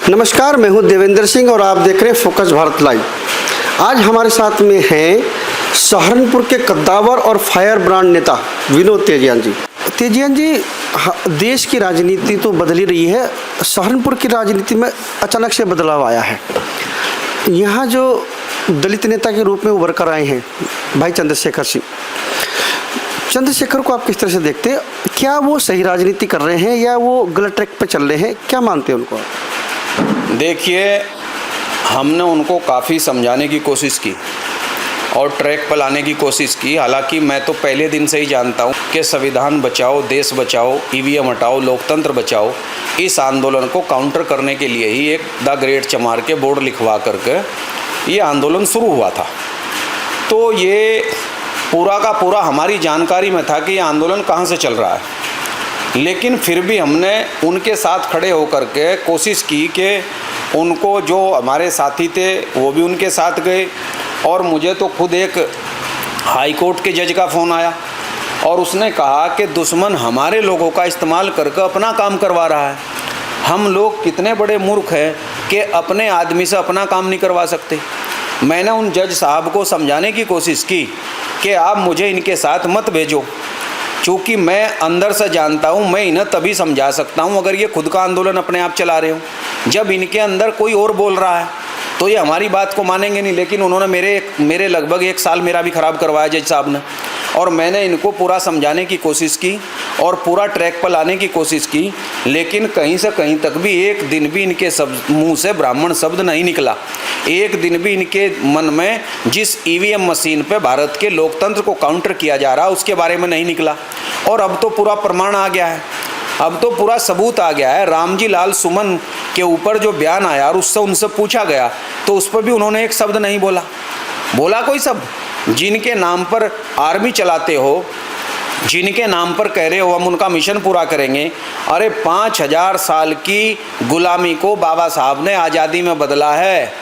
नमस्कार, मैं हूं देवेंद्र सिंह और आप देख रहे हैं फोकस भारत लाइव। आज हमारे साथ में हैं सहारनपुर के कद्दावर और फायर ब्रांड नेता विनोद तेजियान जी। तेजियान जी, देश की राजनीति तो बदल ही रही है, सहारनपुर की राजनीति में अचानक से बदलाव आया है। यहाँ जो दलित नेता के रूप में उभर कर आए हैं भाई चंद्रशेखर सिंह, चंद्रशेखर को आप किस तरह से देखते हैं? क्या वो सही राजनीति कर रहे हैं या वो गलत ट्रैक पर चल रहे हैं? क्या मानते हैं उनको? देखिए, हमने उनको काफ़ी समझाने की कोशिश की और ट्रैक पर लाने की कोशिश की। हालांकि मैं तो पहले दिन से ही जानता हूं कि संविधान बचाओ, देश बचाओ, ईवीएम हटाओ, लोकतंत्र बचाओ, इस आंदोलन को काउंटर करने के लिए ही एक द ग्रेट चमार के बोर्ड लिखवा करके ये आंदोलन शुरू हुआ था। तो ये पूरा का पूरा हमारी जानकारी में था कि ये आंदोलन कहाँ से चल रहा है, लेकिन फिर भी हमने उनके साथ खड़े होकर के कोशिश की कि उनको, जो हमारे साथी थे वो भी उनके साथ गए। और मुझे तो खुद एक हाई कोर्ट के जज का फ़ोन आया और उसने कहा कि दुश्मन हमारे लोगों का इस्तेमाल करके अपना काम करवा रहा है। हम लोग कितने बड़े मूर्ख हैं कि अपने आदमी से अपना काम नहीं करवा सकते। मैंने उन जज साहब को समझाने की कोशिश की कि आप मुझे इनके साथ मत भेजो, क्योंकि मैं अंदर से जानता हूँ मैं इन्हें तभी समझा सकता हूँ अगर ये खुद का आंदोलन अपने आप चला रहे हो। जब इनके अंदर कोई और बोल रहा है तो ये हमारी बात को मानेंगे नहीं। लेकिन उन्होंने मेरे लगभग 1 साल मेरा भी ख़राब करवाया जज साहब ने, और मैंने इनको पूरा समझाने की कोशिश की और पूरा ट्रैक पर लाने की कोशिश की, लेकिन कहीं से कहीं तक भी एक दिन भी इनके मुंह से ब्राह्मण शब्द नहीं निकला। एक दिन भी इनके मन में जिस ईवीएम मशीन पे भारत के लोकतंत्र को काउंटर किया जा रहा है उसके बारे में नहीं निकला। और अब तो पूरा प्रमाण आ गया है, अब तो पूरा सबूत आ गया है। रामजी लाल सुमन के ऊपर जो बयान आया और उससे उनसे पूछा गया तो उस पर भी उन्होंने एक शब्द नहीं बोला कोई शब्द। जिनके नाम पर आर्मी चलाते हो, जिनके नाम पर कह रहे हो हम उनका मिशन पूरा करेंगे, अरे 5000 साल की गुलामी को बाबा साहब ने आज़ादी में बदला है।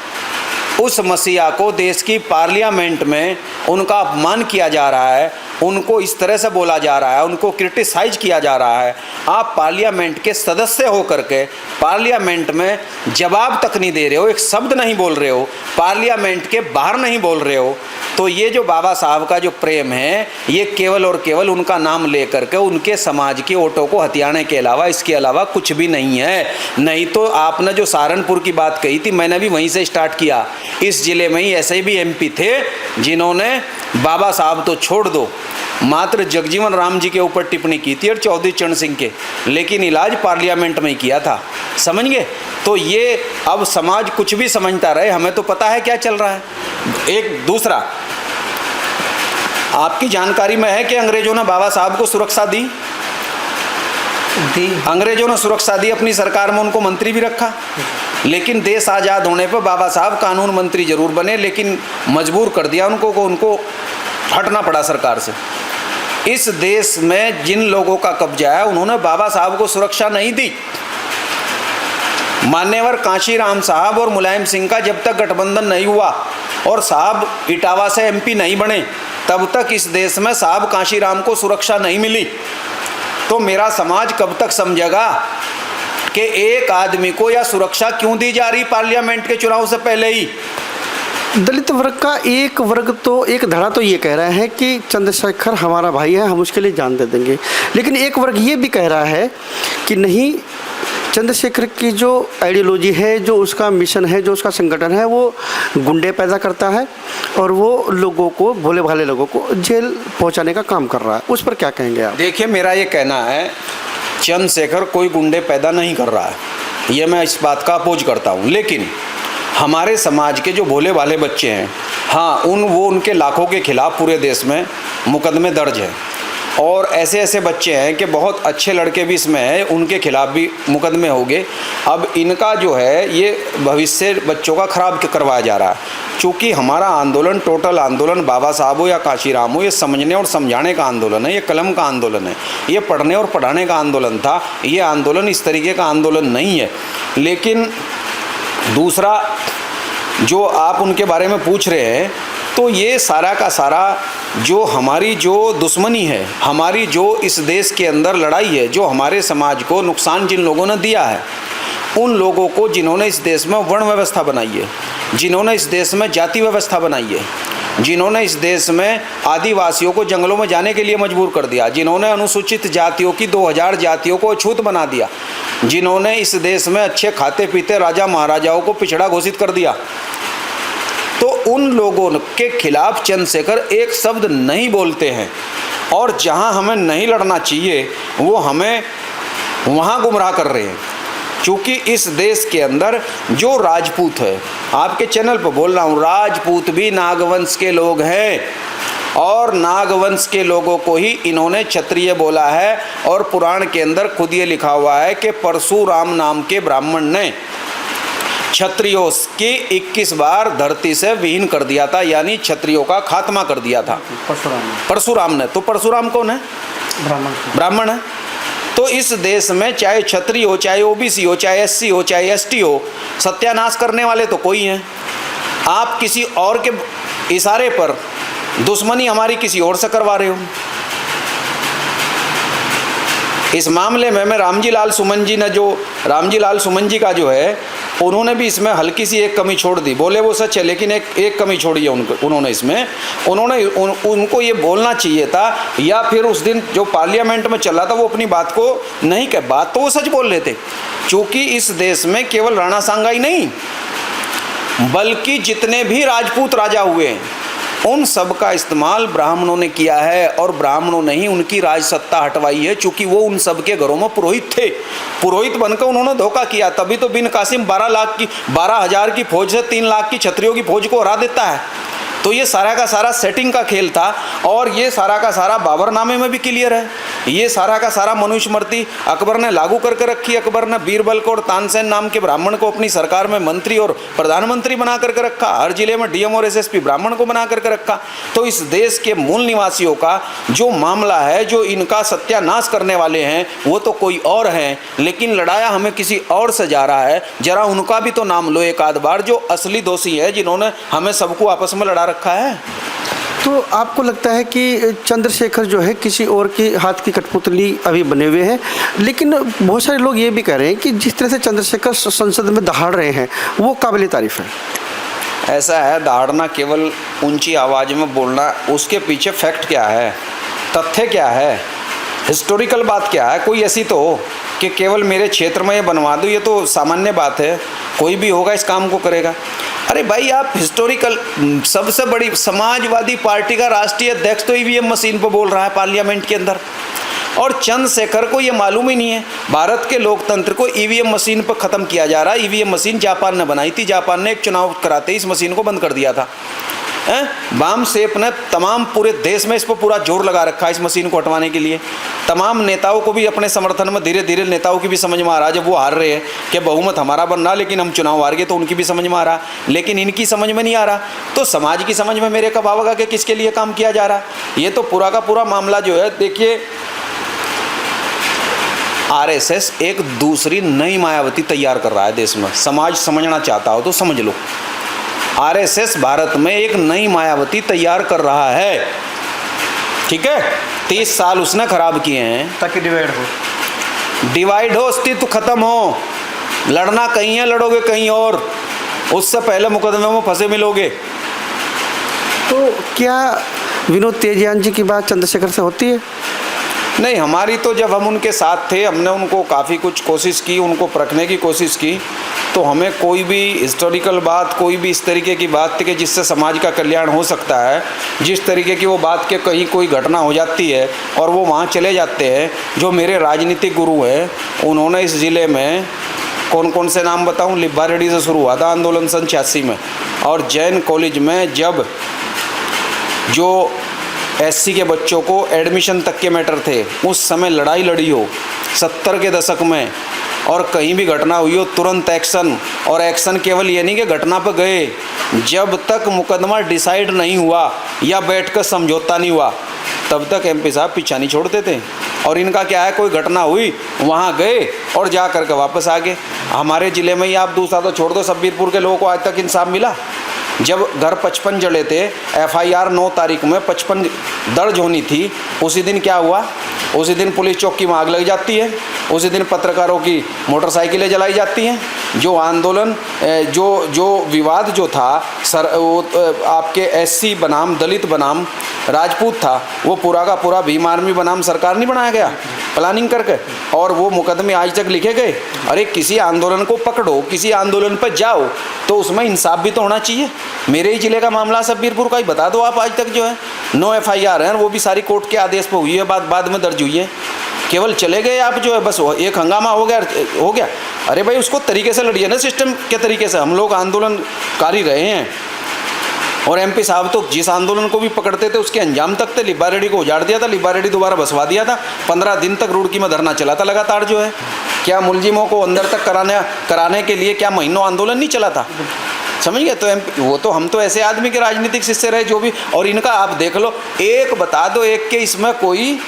उस मसीहा को देश की पार्लियामेंट में उनका अपमान किया जा रहा है, उनको इस तरह से बोला जा रहा है, उनको क्रिटिसाइज किया जा रहा है। आप पार्लियामेंट के सदस्य हो करके पार्लियामेंट में जवाब तक नहीं दे रहे हो, एक शब्द नहीं बोल रहे हो, पार्लियामेंट के बाहर नहीं बोल रहे हो। तो ये जो बाबा साहब का जो प्रेम है ये केवल और केवल उनका नाम ले करके उनके समाज के वोटों को हथियाने के अलावा, इसके अलावा कुछ भी नहीं है। नहीं तो आपने जो सहारनपुर की बात कही थी, मैंने भी वहीं से स्टार्ट किया। इस ज़िले में ही ऐसे भी एमपी थे जिन्होंने बाबा साहब तो छोड़ दो, मात्र जगजीवन राम जी के ऊपर टिप्पणी की थी और चौधरी चरण सिंह के, लेकिन इलाज पार्लियामेंट में ही किया था। समझ गए? तो ये अब समाज कुछ भी समझता रहे, हमें तो पता है क्या चल रहा है। एक दूसरा, आपकी जानकारी में है कि अंग्रेजों ने बाबा साहब को सुरक्षा दी। अंग्रेजों ने सुरक्षा दी, अपनी सरकार में उनको मंत्री भी रखा, लेकिन देश आज़ाद होने पर बाबा साहब कानून मंत्री जरूर बने, लेकिन मजबूर कर दिया उनको हटना पड़ा सरकार से। इस देश में जिन लोगों का कब्जा है उन्होंने बाबा साहब को सुरक्षा नहीं दी। मान्यवर कांशीराम साहब और मुलायम सिंह का जब तक गठबंधन नहीं हुआ और साहब इटावा से एमपी नहीं बने, तब तक इस देश में साहब कांशीराम को सुरक्षा नहीं मिली। तो मेरा समाज कब तक समझेगा कि एक आदमी को यह सुरक्षा क्यों दी जा रही पार्लियामेंट के चुनाव से पहले ही? दलित वर्ग का एक वर्ग तो, एक धड़ा तो ये कह रहा है कि चंद्रशेखर हमारा भाई है, हम उसके लिए जान दे देंगे। लेकिन एक वर्ग ये भी कह रहा है कि नहीं, चंद्रशेखर की जो आइडियोलॉजी है, जो उसका मिशन है, जो उसका संगठन है, वो गुंडे पैदा करता है और वो लोगों को, भोले भाले लोगों को जेल पहुंचाने का काम कर रहा है। उस पर क्या कहेंगे आप? देखिए, मेरा ये कहना है चंद्रशेखर कोई गुंडे पैदा नहीं कर रहा है, ये मैं इस बात का अपोज करता हूँ। लेकिन हमारे समाज के जो भोले भाले बच्चे हैं, हाँ, उनके लाखों के खिलाफ पूरे देश में मुकदमे दर्ज हैं, और ऐसे ऐसे बच्चे हैं कि बहुत अच्छे लड़के भी इसमें हैं, उनके खिलाफ भी मुकदमे होंगे। अब इनका जो है ये भविष्य बच्चों का खराब करवाया जा रहा है। चूँकि हमारा आंदोलन, टोटल आंदोलन, बाबा साहब हो या कांशीराम हो, ये समझने और समझाने का आंदोलन है, ये कलम का आंदोलन है, ये पढ़ने और पढ़ाने का आंदोलन था। ये आंदोलन इस तरीके का आंदोलन नहीं है। लेकिन दूसरा, जो आप उनके बारे में पूछ रहे हैं, तो ये सारा का सारा जो हमारी जो दुश्मनी है, हमारी जो इस देश के अंदर लड़ाई है, जो हमारे समाज को नुकसान जिन लोगों ने दिया है, उन लोगों को जिन्होंने इस देश में वर्ण व्यवस्था बनाई है, जिन्होंने इस देश में जाति व्यवस्था बनाई है, जिन्होंने इस देश में आदिवासियों को जंगलों में जाने के लिए मजबूर कर दिया, जिन्होंने अनुसूचित जातियों की 2000 जातियों को अछूत बना दिया, जिन्होंने इस देश में अच्छे खाते पीते राजा महाराजाओं को पिछड़ा घोषित कर दिया, तो उन लोगों के खिलाफ चंद्रशेखर एक शब्द नहीं बोलते हैं। और जहां हमें नहीं लड़ना चाहिए वो हमें वहां गुमराह कर रहे हैं। क्योंकि इस देश के अंदर जो राजपूत है, आपके चैनल पर बोल रहा हूँ, राजपूत भी नागवंश के लोग हैं और नागवंश के लोगों को ही इन्होंने क्षत्रिय बोला है। और पुराण के अंदर खुद ये लिखा हुआ है कि परशुराम नाम के ब्राह्मण ने क्षत्रियों की 21 बार धरती से विहीन कर दिया था, यानी क्षत्रियों का खात्मा कर दिया था परशुराम ने। तो परशुराम कौन है? ब्राह्मण है। तो इस देश में चाहे क्षत्रिय हो, चाहे ओबीसी हो, चाहे एससी हो, चाहे एसटी हो, सत्यानाश करने वाले तो कोई हैं। आप किसी और के इशारे पर दुश्मनी हमारी किसी और से करवा रहे हो। इस मामले में मैं रामजी लाल सुमन जी का जो है, उन्होंने भी इसमें हल्की सी एक कमी छोड़ दी। बोले वो सच है, लेकिन एक कमी छोड़ी है उन्होंने इसमें। उनको ये बोलना चाहिए था, या फिर उस दिन जो पार्लियामेंट में चला था वो अपनी बात को नहीं कह, बात तो वो सच बोल रहे थे। क्योंकि इस देश में केवल राणा सांगाई नहीं, बल्कि जितने भी राजपूत राजा हुए हैं उन सब का इस्तेमाल ब्राह्मणों ने किया है, और ब्राह्मणों ने ही उनकी राजसत्ता हटवाई है। क्योंकि वो उन सब के घरों में पुरोहित थे, पुरोहित बनकर उन्होंने धोखा किया। तभी तो बिन कासिम 12,000 की फौज से 3 लाख की क्षत्रियों की फौज को हरा देता है। तो ये सारा का सारा सेटिंग का खेल था, और ये सारा का सारा बाबरनामे में भी क्लियर है। ये सारा का सारा मनुस्मृति अकबर ने लागू करके रखी। अकबर ने बीरबल को और तानसेन नाम के ब्राह्मण को अपनी सरकार में मंत्री और प्रधानमंत्री बना करके रखा। हर जिले में डीएम और एसएसपी ब्राह्मण को बना करके रखा। तो इस देश के मूल निवासियों का जो मामला है, जो इनका सत्यानाश करने वाले हैं, वो तो कोई और हैं, लेकिन लड़ाया हमें किसी और से जा रहा है। जरा उनका भी तो नाम लो एक आध बार, जो असली दोषी है, जिन्होंने हमें सबको आपस में लड़ा रखा है। तो आपको लगता है कि चंद्रशेखर जो है किसी और की हाथ की कठपुतली अभी बने हुए हैं? लेकिन बहुत सारे लोग ये भी कह रहे हैं कि जिस तरह से चंद्रशेखर संसद में दहाड़ रहे हैं वो काबिल तारीफ है। ऐसा है, दहाड़ना केवल ऊंची आवाज़ में बोलना, उसके पीछे फैक्ट क्या है, तथ्य क्या है, हिस्टोरिकल बात क्या है? कोई ऐसी तो हो कि केवल मेरे क्षेत्र में ये बनवा दूँ, ये तो सामान्य बात है, कोई भी होगा इस काम को करेगा। अरे भाई, आप हिस्टोरिकल, सबसे बड़ी समाजवादी पार्टी का राष्ट्रीय अध्यक्ष तो ईवीएम मशीन पर बोल रहा है पार्लियामेंट के अंदर, और चंद्रशेखर को ये मालूम ही नहीं है। भारत के लोकतंत्र को ईवीएम मशीन पर ख़त्म किया जा रहा है। ईवीएम मशीन जापान ने बनाई थी, जापान ने एक चुनाव कराते ही इस मशीन को बंद कर दिया था। बाम सेप ने तमाम पूरे देश में इस पर पूरा जोर लगा रखा है इस मशीन को हटवाने के लिए। तमाम नेताओं को भी अपने समर्थन में, धीरे धीरे नेताओं की भी समझ में आ रहा है, जब वो हार रहे हैं कि बहुमत हमारा बन रहा, लेकिन हम चुनाव हार गए, तो उनकी भी समझ में आ रहा, लेकिन इनकी समझ में नहीं आ रहा। तो समाज की समझ में मेरे कब आएगा कि किसके लिए काम किया जा रहा है? ये तो पूरा का पूरा मामला जो है, देखिए, आरएसएस एक दूसरी नई मायावती तैयार कर रहा है देश में। समाज समझना चाहता हो तो समझ लो, आरएसएस भारत में एक नई मायावती तैयार कर रहा है। ठीक है, 30 साल उसने खराब किए हैं ताकि डिवाइड हो, अस्तित्व खत्म हो। लड़ना कहीं है, लड़ोगे कहीं और, उससे पहले मुकदमे में फंसे मिलोगे। तो क्या विनोद तेजयान जी की बात चंद्रशेखर से होती है? नहीं, हमारी तो जब हम उनके साथ थे, हमने उनको काफ़ी कुछ कोशिश की, उनको परखने की कोशिश की, तो हमें कोई भी हिस्टोरिकल बात, कोई भी इस तरीके की बात थी कि जिससे समाज का कल्याण हो सकता है, जिस तरीके की वो बात के कहीं कोई घटना हो जाती है और वो वहाँ चले जाते हैं। जो मेरे राजनीतिक गुरु हैं, उन्होंने इस ज़िले में कौन कौन से नाम बताऊँ, लिब्बा रेड्डी से शुरू हुआ था आंदोलन सन 86 में, और जैन कॉलेज में जब जो एससी के बच्चों को एडमिशन तक के मैटर थे, उस समय लड़ाई लड़ी हो 70 के दशक में, और कहीं भी घटना हुई हो तुरंत एक्शन। और एक्शन केवल ये नहीं कि घटना पर गए, जब तक मुकदमा डिसाइड नहीं हुआ या बैठकर समझौता नहीं हुआ, तब तक एमपी साहब पीछा नहीं छोड़ते थे। और इनका क्या है, कोई घटना हुई, वहाँ गए और जा करके वापस आ गए। हमारे ज़िले में ही आप दूसरा तो छोड़ दो, शब्बीरपुर के लोगों को आज तक इंसाफ मिला? जब घर 55 जले थे, FIR 9 तारीख में 55 दर्ज होनी थी, उसी दिन क्या हुआ? उसी दिन पुलिस चौकी में आग लग जाती है, उसी दिन पत्रकारों की मोटरसाइकिलें जलाई जाती हैं। जो आंदोलन जो विवाद जो था वो आपके SC बनाम दलित बनाम राजपूत था, वो पूरा का पूरा भीम आर्मी बनाम सरकार नहीं बनाया गया प्लानिंग करके, और वो मुकदमे आज तक लिखे गए। अरे किसी आंदोलन को पकड़ो, किसी आंदोलन पर जाओ तो उसमें इंसाफ भी तो होना चाहिए। मेरे ही जिले का मामला सब्बीरपुर का ही बता दो आप, आज तक जो है 9 FIR है, वो भी सारी कोर्ट के आदेश पर हुई है, बाद में दर्ज हुई है। केवल चले गए आप जो है, बस एक हंगामा हो गया। अरे भाई उसको तरीके से लड़िए ना, सिस्टम के तरीके से। हम लोग आंदोलनकारी रहे हैं, और MP साहब तो जिस आंदोलन को भी पकड़ते थे उसके अंजाम तक थे। लिब्बा रेड्डी को उजाड़ दिया था, लिब्बा रेड्डी दोबारा बसवा दिया था। 15 दिन तक रुड़की में धरना चला था लगातार जो है। क्या मुलजिमों को अंदर तक कराने के लिए क्या महीनों आंदोलन नहीं चला था? समझ गए? तो वो तो हम तो ऐसे आदमी के राजनीतिक शिष्य रहे जो भी, और इनका आप देख लो, एक बता दो एक के इसमें कोई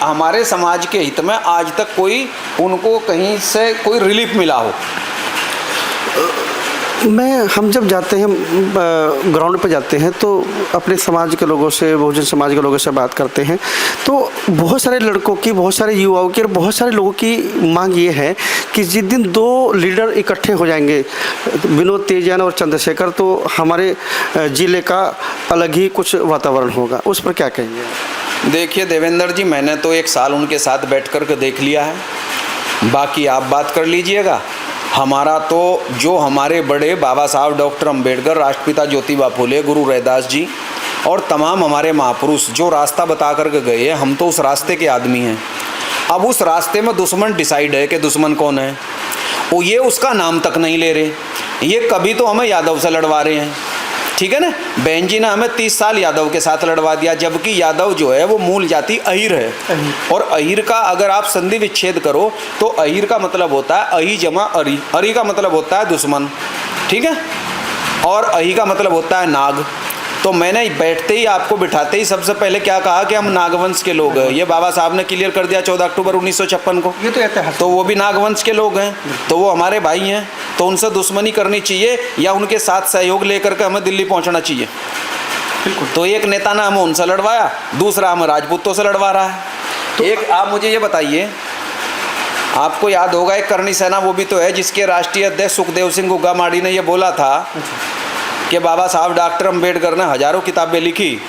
हमारे समाज के हित में आज तक कोई उनको कहीं से कोई रिलीफ मिला हो। हम जब जाते हैं ग्राउंड पे जाते हैं तो अपने समाज के लोगों से, बहुजन समाज के लोगों से बात करते हैं, तो बहुत सारे लड़कों की, बहुत सारे युवाओं की और बहुत सारे लोगों की मांग ये है कि जिस दिन 2 लीडर इकट्ठे हो जाएंगे, विनोद तेजियान और चंद्रशेखर, तो हमारे ज़िले का अलग ही कुछ वातावरण होगा। उस पर क्या कहेंगे? देखिए देवेंद्र जी, मैंने तो 1 साल उनके साथ बैठ कर के देख लिया है, बाकी आप बात कर लीजिएगा। हमारा तो जो हमारे बड़े बाबा साहब डॉक्टर अंबेडकर, राष्ट्रपिता ज्योतिबा फुले, गुरु रैदास जी और तमाम हमारे महापुरुष जो रास्ता बता कर के गए हैं, हम तो उस रास्ते के आदमी हैं। अब उस रास्ते में दुश्मन डिसाइड है कि दुश्मन कौन है, वो ये उसका नाम तक नहीं ले रहे। ये कभी तो हमें यादव से लड़वा रहे हैं, ठीक है ना? बहन जी ने हमें 30 साल यादव के साथ लड़वा दिया, जबकि यादव जो है वो मूल जाति अहीर है। और अहीर का अगर आप संधि विच्छेद करो तो अहीर का मतलब होता है अही जमा अरी, अरी का मतलब होता है दुश्मन, ठीक है, और अही का मतलब होता है नाग। तो मैंने बैठते ही आपको बिठाते ही सबसे पहले क्या कहा कि हम नागवंश के लोग हैं। ये बाबा साहब ने क्लियर कर दिया 14 अक्टूबर 1956 को। ये तो इतिहास, तो वो भी नागवंश के लोग हैं, तो वो हमारे भाई हैं, तो उनसे दुश्मनी करनी चाहिए या उनके साथ सहयोग लेकर के हमें दिल्ली पहुंचना चाहिए? बिल्कुल। तो एक नेता ने हमें उनसे लड़वाया, दूसरा हमें राजपूतों से लड़वा रहा है। तो एक आप मुझे ये बताइए, आपको याद होगा एक करणी सेना वो भी तो है जिसके राष्ट्रीय अध्यक्ष सुखदेव सिंह गुग्गामाड़ी ने ये बोला था कि बाबा साहब डॉक्टर अंबेडकर ने हजारों किताबें लिखी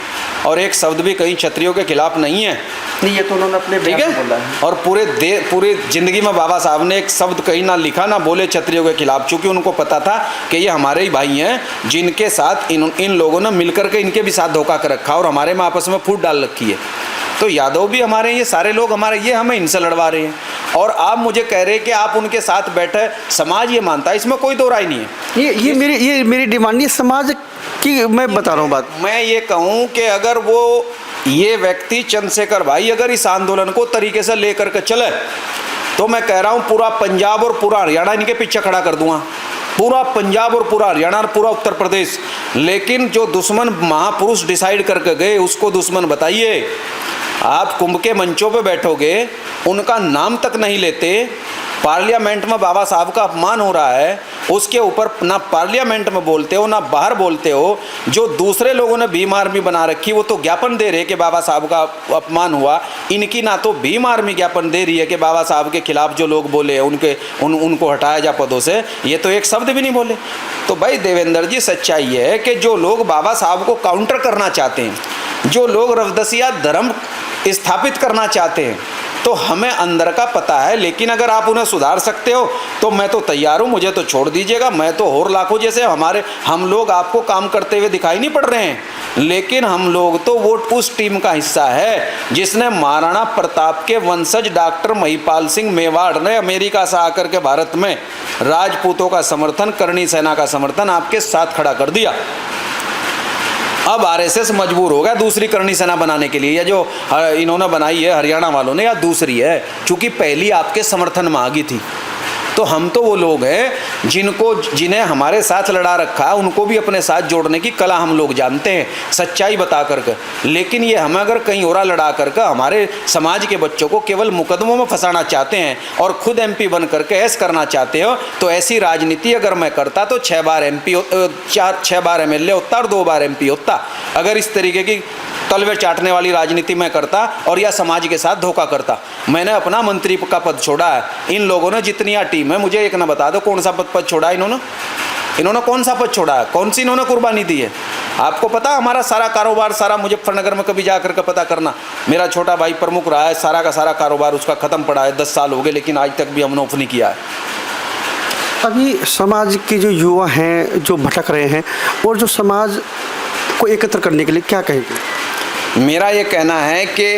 और एक शब्द भी कहीं क्षत्रियों के खिलाफ नहीं है। नहीं, ये तो उन्होंने अपने ठीक है बोला है। और पूरी जिंदगी में बाबा साहब ने एक शब्द कहीं ना लिखा ना बोले क्षत्रियों के खिलाफ, चूंकि उनको पता था कि ये हमारे ही भाई हैं जिनके साथ इन लोगों ने मिलकर के इनके भी साथ धोखा कर रखा और हमारे में आपस में फूट डाल रखी है। तो यादव भी हमारे, ये सारे लोग हमारे, ये हमें इनसे लड़वा रहे हैं। और आप मुझे कह रहे हैं कि आप उनके साथ बैठे, समाज ये मानता है, इसमें कोई दो राय नहीं है। ये मेरी डिमांड नहीं है, समाज की मैं बता रहा हूँ बात। मैं ये कहूँ कि अगर वो ये व्यक्ति चंद्रशेखर भाई अगर इस आंदोलन को तरीके से लेकर के चले तो मैं कह रहा हूँ पूरा पंजाब और पूरा हरियाणा इनके पीछे खड़ा कर दूंगा, पूरा पंजाब और पूरा हरियाणा और पूरा उत्तर प्रदेश। लेकिन जो दुश्मन महापुरुष डिसाइड करके गए उसको दुश्मन बताइए। आप कुंभ के मंचों पे बैठोगे, उनका नाम तक नहीं लेते, पार्लियामेंट में बाबा साहब का अपमान हो रहा है, उसके ऊपर ना पार्लियामेंट में बोलते हो ना बाहर बोलते हो। जो दूसरे लोगों ने भीम आर्मी बना रखी वो तो ज्ञापन दे रहे कि बाबा साहब का अपमान हुआ, इनकी ना तो भीम आर्मी ज्ञापन दे रही है कि बाबा साहब के खिलाफ जो लोग बोले उनको हटाया जा पदों से, ये तो एक शब्द भी नहीं बोले। तो भाई देवेंद्र जी, सच्चाई है कि जो लोग बाबा साहब को काउंटर करना चाहते हैं, जो लोग रविदासिया धर्म स्थापित करना चाहते हैं, तो हमें अंदर का पता है। लेकिन अगर आप उन्हें सुधार सकते हो तो मैं तो तैयार हूँ, मुझे तो छोड़ दीजिएगा। मैं तो और लाखों जैसे हम लोग आपको काम करते हुए दिखाई नहीं पड़ रहे हैं, लेकिन हम लोग तो वो उस टीम का हिस्सा है जिसने महाराणा प्रताप के वंशज डॉक्टर महिपाल सिंह मेवाड़ ने अमेरिका से आकर के भारत में राजपूतों का समर्थन, करणी सेना का समर्थन आपके साथ खड़ा कर दिया। अब आरएसएस मजबूर हो गया दूसरी करणी सेना बनाने के लिए, या जो इन्होंने बनाई है हरियाणा वालों ने, या दूसरी है, चूंकि पहली आपके समर्थन में आ गई थी। तो तो हम तो वो लोग हैं जिन्हें हमारे साथ लड़ा रखा है, उनको भी अपने साथ जोड़ने की कला हम लोग जानते हैं, सच्चाई बता करके। लेकिन ये हम अगर कहीं और लड़ा करके हमारे समाज के बच्चों को केवल मुकदमों में फंसाना चाहते हैं और खुद एमपी बन करके ऐस करना चाहते हो, तो ऐसी राजनीति अगर मैं करता तो 6 बार एमपी, 6 बार एमएलए होता और 2 बार एमपी होता। अगर इस तरीके की तलवे चाटने वाली राजनीति मैं करता और या समाज के साथ धोखा करता। मैंने अपना मंत्री का पद छोड़ा है। इन लोगों ने जितनी टीम है, मुझे एक ना बता दो कौन सा पद छोड़ा है इन्होंने कौन सा पद छोड़ा है, कौन सी इन्होंने कुर्बानी दी है? आपको पता हमारा सारा कारोबार, सारा मुजफ्फरनगर में कभी जाकर के पता करना, मेरा छोटा भाई प्रमुख रहा है, सारा का सारा कारोबार उसका ख़त्म पड़ा है, 10 साल हो गए, लेकिन आज तक भी हमने ऑफ नहीं किया है। अभी समाज के जो युवा हैं जो भटक रहे हैं, और जो समाज को एकत्र करने के लिए क्या कहेंगे? मेरा ये कहना है कि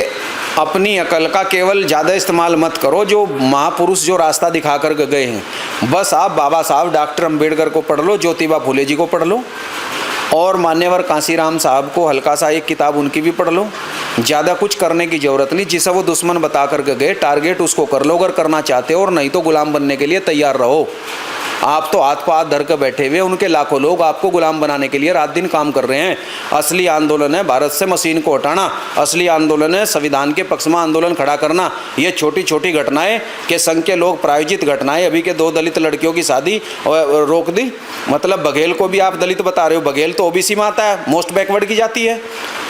अपनी अकल का केवल ज़्यादा इस्तेमाल मत करो। जो महापुरुष जो रास्ता दिखा कर गए हैं, बस आप बाबा साहब डॉक्टर अंबेडकर को पढ़ लो, ज्योतिबा फुले जी को पढ़ लो, और मान्यवर कांसीराम साहब को हल्का सा एक किताब उनकी भी पढ़ लो। ज़्यादा कुछ करने की ज़रूरत नहीं। जिसे वो दुश्मन बता कर गए, टारगेट उसको कर लो अगर करना चाहते हो, और नहीं तो गुलाम बनने के लिए तैयार रहो। आप तो हाथ पर हाथ धर कर बैठे हुए, उनके लाखों लोग आपको गुलाम बनाने के लिए रात दिन काम कर रहे हैं। असली आंदोलन है भारत से मशीन को हटाना, असली आंदोलन है संविधान के पक्ष में आंदोलन खड़ा करना। ये छोटी छोटी घटनाएं के संघ के लोग प्रायोजित घटनाएं, अभी के 2 दलित लड़कियों की शादी रोक दी, मतलब बघेल को भी आप दलित बता रहे हो, बघेल तो ओबीसी में आता है, मोस्ट बैकवर्ड की जाती है,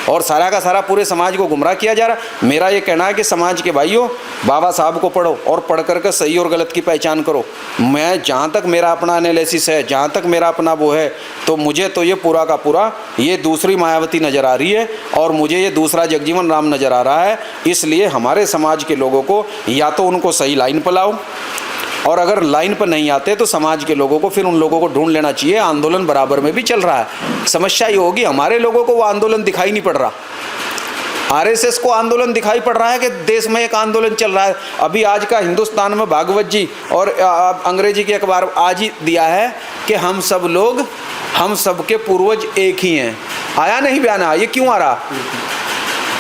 और सारा का सारा पूरे समाज को गुमराह किया जा रहा। मेरा ये कहना है कि समाज के भाइयों, बाबा साहब को पढ़ो और पढ़ करके सही और गलत की पहचान करो। मैं जहाँ तक मेरा अपना एनालिसिस है, जहाँ तक मेरा अपना वो है, तो मुझे तो ये पूरा का पूरा ये दूसरी मायावती नज़र आ रही है, और मुझे ये दूसरा जगजीवन राम नज़र आ रहा है। इसलिए हमारे समाज के लोगों को या तो उनको सही लाइन पर लाओ, और अगर लाइन पर नहीं आते तो समाज के लोगों को फिर उन लोगों को ढूंढ लेना चाहिए। आंदोलन बराबर में भी चल रहा है। समस्या ये होगी हमारे लोगों को वो आंदोलन दिखाई नहीं पड़ रहा। आरएसएस को आंदोलन दिखाई पड़ रहा है कि देश में एक आंदोलन चल रहा है। अभी आज का हिंदुस्तान में भागवत जी और अंग्रेजी के अखबार आज ही दिया है कि हम सब लोग, हम सब के पूर्वज एक ही हैं। आया नहीं बयान? ये क्यों आ रहा?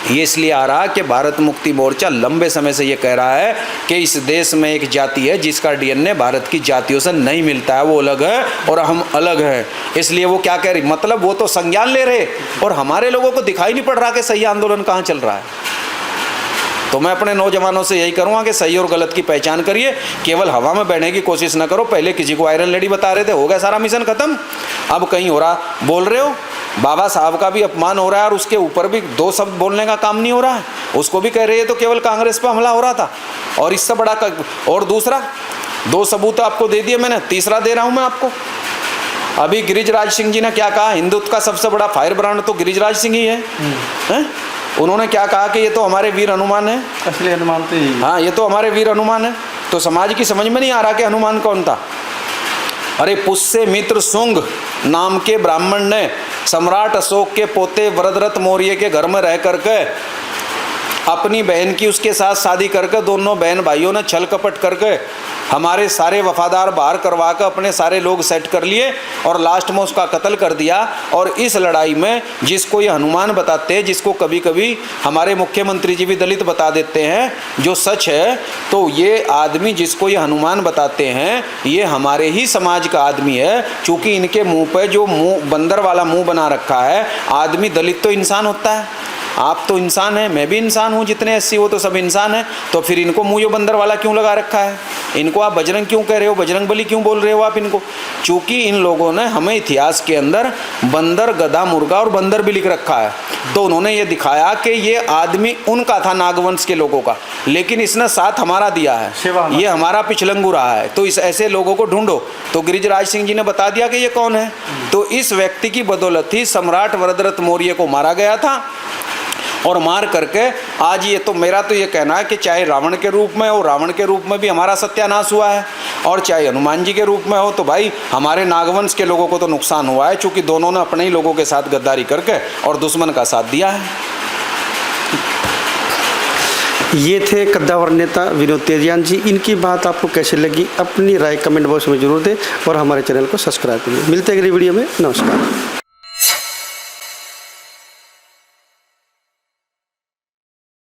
ये इसलिए आ रहा कि भारत मुक्ति मोर्चा लंबे समय से ये कह रहा है कि इस देश में एक जाति है जिसका डीएनए भारत की जातियों से नहीं मिलता है, वो अलग है और हम अलग हैं। इसलिए वो क्या कह रही, मतलब वो तो संज्ञान ले रहे, और हमारे लोगों को दिखाई नहीं पड़ रहा कि सही आंदोलन कहाँ चल रहा है। तो मैं अपने नौजवानों से यही करूँगा कि सही और गलत की पहचान करिए, केवल हवा में बैठने की कोशिश न करो। पहले किसी को आयरन लेडी बता रहे थे, हो गया सारा मिशन खत्म, अब कहीं हो रहा। बोल रहे हो बाबा साहब का भी अपमान हो रहा है, और उसके ऊपर भी 2 शब्द बोलने का काम नहीं हो रहा है। उसको भी कह रहे हैं तो केवल कांग्रेस पर हमला हो रहा था, और इससे बड़ा और दूसरा 2 सबूत आपको दे दिए मैंने, तीसरा दे रहा हूँ मैं आपको। अभी गिरिजराज सिंह जी ने क्या कहा, हिंदुत्व का सबसे बड़ा फायर ब्रांड तो गिरिजराज सिंह ही है। उन्होंने क्या कहा कि ये तो हमारे वीर हनुमान है, असली हनुमान तो यही। हाँ, ये तो हमारे वीर हनुमान है। तो समाज की समझ में नहीं आ रहा कि हनुमान कौन था। अरे पुष्य मित्र शुंग नाम के ब्राह्मण ने सम्राट अशोक के पोते वरदरथ मौर्य के घर में रह करके अपनी बहन की उसके साथ शादी करके, दोनों बहन भाइयों ने छल कपट करके हमारे सारे वफादार बाहर करवा कर अपने सारे लोग सेट कर लिए, और लास्ट में उसका कत्ल कर दिया। और इस लड़ाई में जिसको ये हनुमान बताते हैं, जिसको कभी कभी हमारे मुख्यमंत्री जी भी दलित बता देते हैं, जो सच है, तो ये आदमी जिसको ये हनुमान बताते हैं, ये हमारे ही समाज का आदमी है। चूँकि इनके मुँह पर जो मुँह बंदर वाला मुँह बना रखा है, आदमी दलित तो इंसान होता है, आप तो इंसान हैं, मैं भी इंसान हूँ, जितने 80 वो तो सब इंसान हैं। तो फिर इनको मुँह जो बंदर वाला क्यों लगा रखा है? इनको आप बजरंग क्यों कह रहे हो, बजरंग बली क्यों बोल रहे हो आप इनको? चूँकि इन लोगों ने हमें इतिहास के अंदर बंदर, गधा, मुर्गा और बंदर भी लिख रखा है। तो उन्होंने ये दिखाया कि ये आदमी उनका था, नागवंश के लोगों का, लेकिन इसने साथ हमारा दिया है, ये हमारा पिछलंगू रहा है। तो इस ऐसे लोगों को ढूंढो। तो गिरिजराज सिंह जी ने बता दिया कि ये कौन है। तो इस व्यक्ति की बदौलत ही सम्राट वरदरथ मौर्य को मारा गया था, और मार करके आज ये तो मेरा तो ये कहना है कि चाहे रावण के रूप में हो, रावण के रूप में भी हमारा सत्यानाश हुआ है, और चाहे हनुमान जी के रूप में हो, तो भाई हमारे नागवंश के लोगों को तो नुकसान हुआ है, क्योंकि दोनों ने अपने ही लोगों के साथ गद्दारी करके और दुश्मन का साथ दिया है। ये थे कद्दावर नेता विनोद तेजियान जी। इनकी बात आपको कैसी लगी, अपनी राय कमेंट बॉक्स में जरूर दें, और हमारे चैनल को सब्सक्राइब करिए। मिलते हैं अगली वीडियो में। नमस्कार।